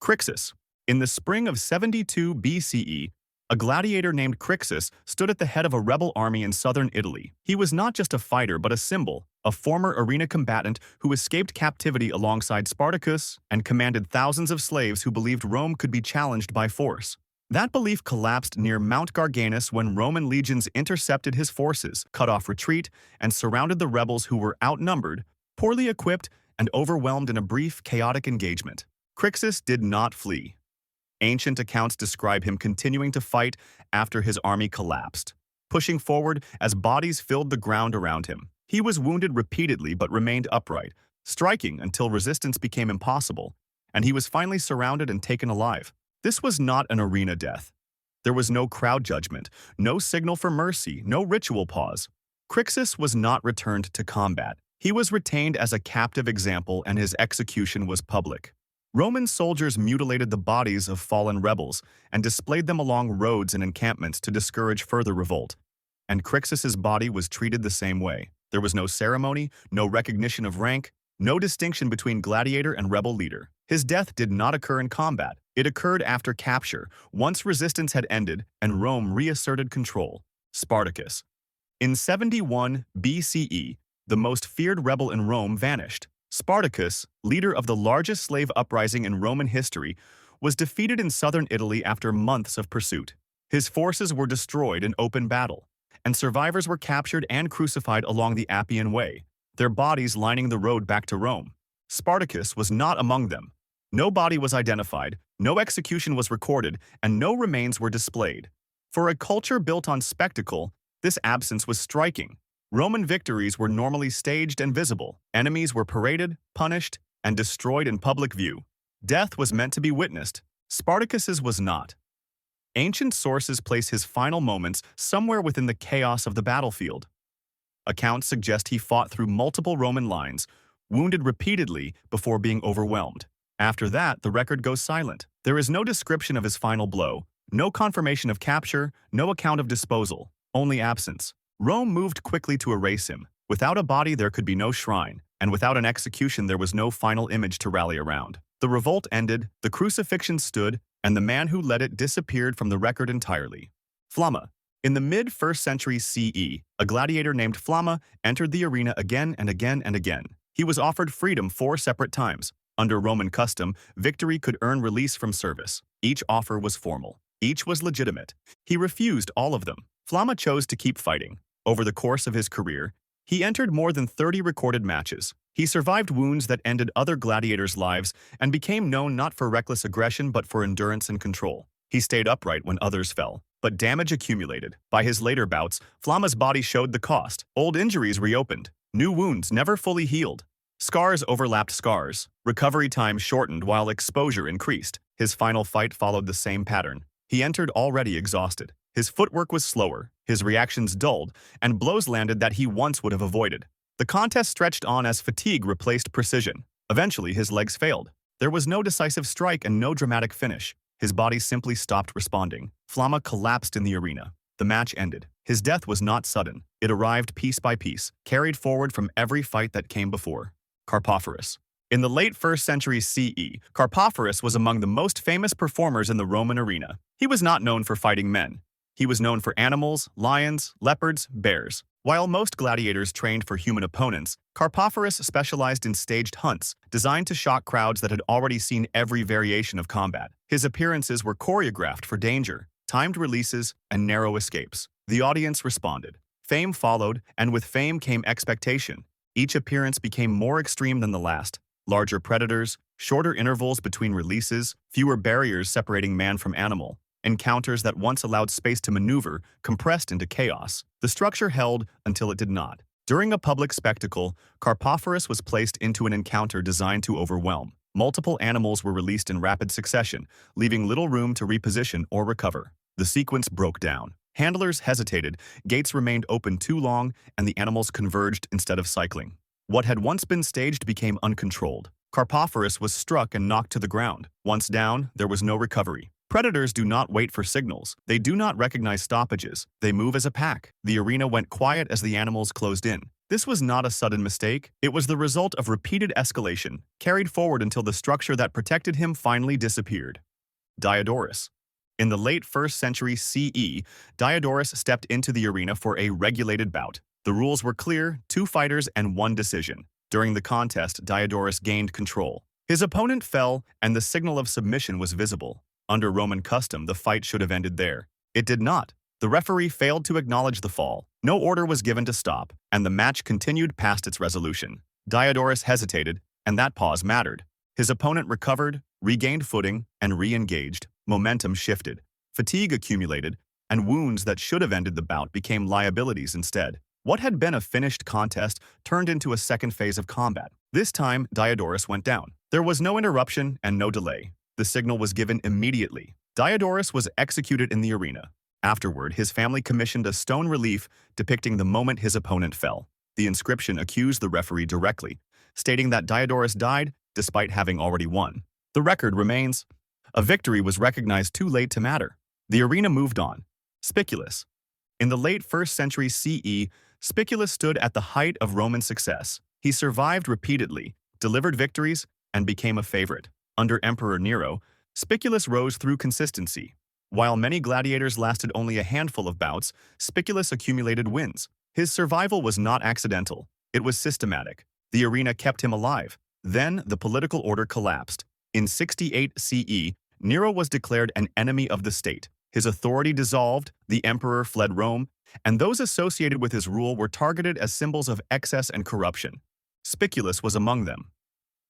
Crixus. In the spring of 72 BCE, a gladiator named Crixus stood at the head of a rebel army in southern Italy. He was not just a fighter but a symbol, a former arena combatant who escaped captivity alongside Spartacus and commanded thousands of slaves who believed Rome could be challenged by force. That belief collapsed near Mount Garganus when Roman legions intercepted his forces, cut off retreat, and surrounded the rebels who were outnumbered, poorly equipped, and overwhelmed in a brief, chaotic engagement. Crixus did not flee. Ancient accounts describe him continuing to fight after his army collapsed, pushing forward as bodies filled the ground around him. He was wounded repeatedly but remained upright, striking until resistance became impossible, and he was finally surrounded and taken alive. This was not an arena death. There was no crowd judgment, no signal for mercy, no ritual pause. Crixus was not returned to combat. He was retained as a captive example and his execution was public. Roman soldiers mutilated the bodies of fallen rebels and displayed them along roads and encampments to discourage further revolt. And Crixus's body was treated the same way. There was no ceremony, no recognition of rank, no distinction between gladiator and rebel leader. His death did not occur in combat. It occurred after capture, once resistance had ended and Rome reasserted control. Spartacus. In 71 BCE, the most feared rebel in Rome vanished. Spartacus, leader of the largest slave uprising in Roman history, was defeated in southern Italy after months of pursuit. His forces were destroyed in open battle, and survivors were captured and crucified along the Appian Way, their bodies lining the road back to Rome. Spartacus was not among them. No body was identified, no execution was recorded, and no remains were displayed. For a culture built on spectacle, this absence was striking. Roman victories were normally staged and visible. Enemies were paraded, punished, and destroyed in public view. Death was meant to be witnessed. Spartacus's was not. Ancient sources place his final moments somewhere within the chaos of the battlefield. Accounts suggest he fought through multiple Roman lines, wounded repeatedly before being overwhelmed. After that, the record goes silent. There is no description of his final blow, no confirmation of capture, no account of disposal, only absence. Rome moved quickly to erase him. Without a body, there could be no shrine, and without an execution, there was no final image to rally around. The revolt ended, the crucifixion stood, and the man who led it disappeared from the record entirely. Flamma. In the mid-1st century CE, a gladiator named Flamma entered the arena again and again and again. He was offered freedom 4 separate times. Under Roman custom, victory could earn release from service. Each offer was formal. Each was legitimate. He refused all of them. Flamma chose to keep fighting. Over the course of his career, he entered more than 30 recorded matches. He survived wounds that ended other gladiators' lives and became known not for reckless aggression but for endurance and control. He stayed upright when others fell, but damage accumulated. By his later bouts, Flamma's body showed the cost. Old injuries reopened. New wounds never fully healed. Scars overlapped scars. Recovery time shortened while exposure increased. His final fight followed the same pattern. He entered already exhausted. His footwork was slower, his reactions dulled, and blows landed that he once would have avoided. The contest stretched on as fatigue replaced precision. Eventually, his legs failed. There was no decisive strike and no dramatic finish. His body simply stopped responding. Flamma collapsed in the arena. The match ended. His death was not sudden. It arrived piece by piece, carried forward from every fight that came before. Carpophorus. In the late 1st century CE, Carpophorus was among the most famous performers in the Roman arena. He was not known for fighting men. He was known for animals, lions, leopards, bears. While most gladiators trained for human opponents, Carpophorus specialized in staged hunts, designed to shock crowds that had already seen every variation of combat. His appearances were choreographed for danger, timed releases, and narrow escapes. The audience responded. Fame followed, and with fame came expectation. Each appearance became more extreme than the last. Larger predators, shorter intervals between releases, fewer barriers separating man from animal. Encounters that once allowed space to maneuver compressed into chaos. The structure held until it did not. During a public spectacle, Carpophorus was placed into an encounter designed to overwhelm. Multiple animals were released in rapid succession, leaving little room to reposition or recover. The sequence broke down. Handlers hesitated, gates remained open too long, and the animals converged instead of cycling. What had once been staged became uncontrolled. Carpophorus was struck and knocked to the ground. Once down, there was no recovery. Predators do not wait for signals. They do not recognize stoppages. They move as a pack. The arena went quiet as the animals closed in. This was not a sudden mistake. It was the result of repeated escalation, carried forward until the structure that protected him finally disappeared. Diodorus. In the late 1st century CE, Diodorus stepped into the arena for a regulated bout. The rules were clear: 2 fighters and 1 decision. During the contest, Diodorus gained control. His opponent fell, and the signal of submission was visible. Under Roman custom, the fight should have ended there. It did not. The referee failed to acknowledge the fall. No order was given to stop, and the match continued past its resolution. Diodorus hesitated, and that pause mattered. His opponent recovered, regained footing, and re-engaged. Momentum shifted. Fatigue accumulated, and wounds that should have ended the bout became liabilities instead. What had been a finished contest turned into a second phase of combat. This time, Diodorus went down. There was no interruption and no delay. The signal was given immediately. Diodorus was executed in the arena. Afterward, his family commissioned a stone relief depicting the moment his opponent fell. The inscription accused the referee directly, stating that Diodorus died despite having already won. The record remains. A victory was recognized too late to matter. The arena moved on. Spiculus. In the late 1st century CE, Spiculus stood at the height of Roman success. He survived repeatedly, delivered victories, and became a favorite. Under Emperor Nero, Spiculus rose through consistency. While many gladiators lasted only a handful of bouts, Spiculus accumulated wins. His survival was not accidental. It was systematic. The arena kept him alive. Then, the political order collapsed. In 68 CE, Nero was declared an enemy of the state. His authority dissolved, the emperor fled Rome, and those associated with his rule were targeted as symbols of excess and corruption. Spiculus was among them.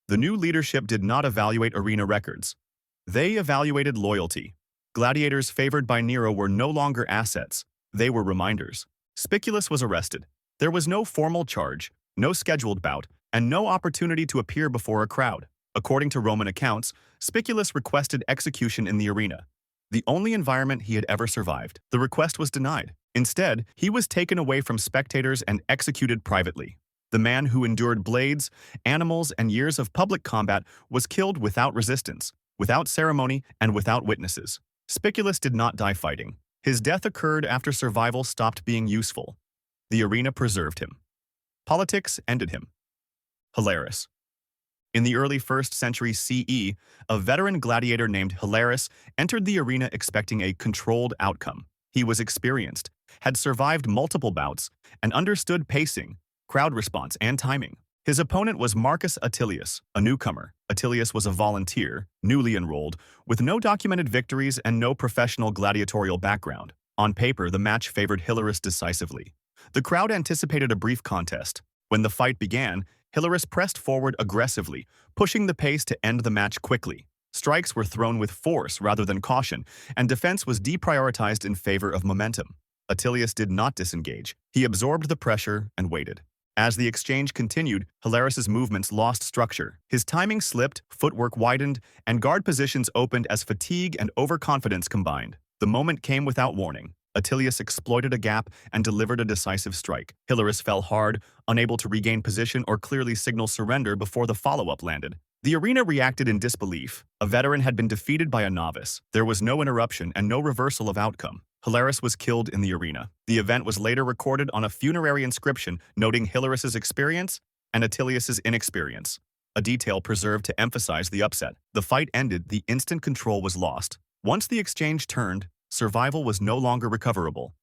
The new leadership did not evaluate arena records. They evaluated loyalty. Gladiators favored by Nero were no longer assets. They were reminders. Spiculus was arrested. There was no formal charge, no scheduled bout, and no opportunity to appear before a crowd. According to Roman accounts, Spiculus requested execution in the arena, the only environment he had ever survived. The request was denied. Instead, he was taken away from spectators and executed privately. The man who endured blades, animals, and years of public combat was killed without resistance, without ceremony, and without witnesses. Spiculus did not die fighting. His death occurred after survival stopped being useful. The arena preserved him. Politics ended him. Hilarus. In the early 1st century CE, a veteran gladiator named Hilarus entered the arena expecting a controlled outcome. He was experienced, had survived multiple bouts, and understood pacing, crowd response, and timing. His opponent was Marcus Attilius, a newcomer. Attilius was a volunteer, newly enrolled, with no documented victories and no professional gladiatorial background. On paper, the match favored Hilarus decisively. The crowd anticipated a brief contest. When the fight began, Hilarus pressed forward aggressively, pushing the pace to end the match quickly. Strikes were thrown with force rather than caution, and defense was deprioritized in favor of momentum. Attilius did not disengage. He absorbed the pressure and waited. As the exchange continued, Hilarus's movements lost structure. His timing slipped, footwork widened, and guard positions opened as fatigue and overconfidence combined. The moment came without warning. Attilius exploited a gap and delivered a decisive strike. Hilarus fell hard, unable to regain position or clearly signal surrender before the follow-up landed. The arena reacted in disbelief. A veteran had been defeated by a novice. There was no interruption and no reversal of outcome. Hilarus was killed in the arena. The event was later recorded on a funerary inscription noting Hilarus's experience and Attilius's inexperience, a detail preserved to emphasize the upset. The fight ended, the instant control was lost. Once the exchange turned, survival was no longer recoverable.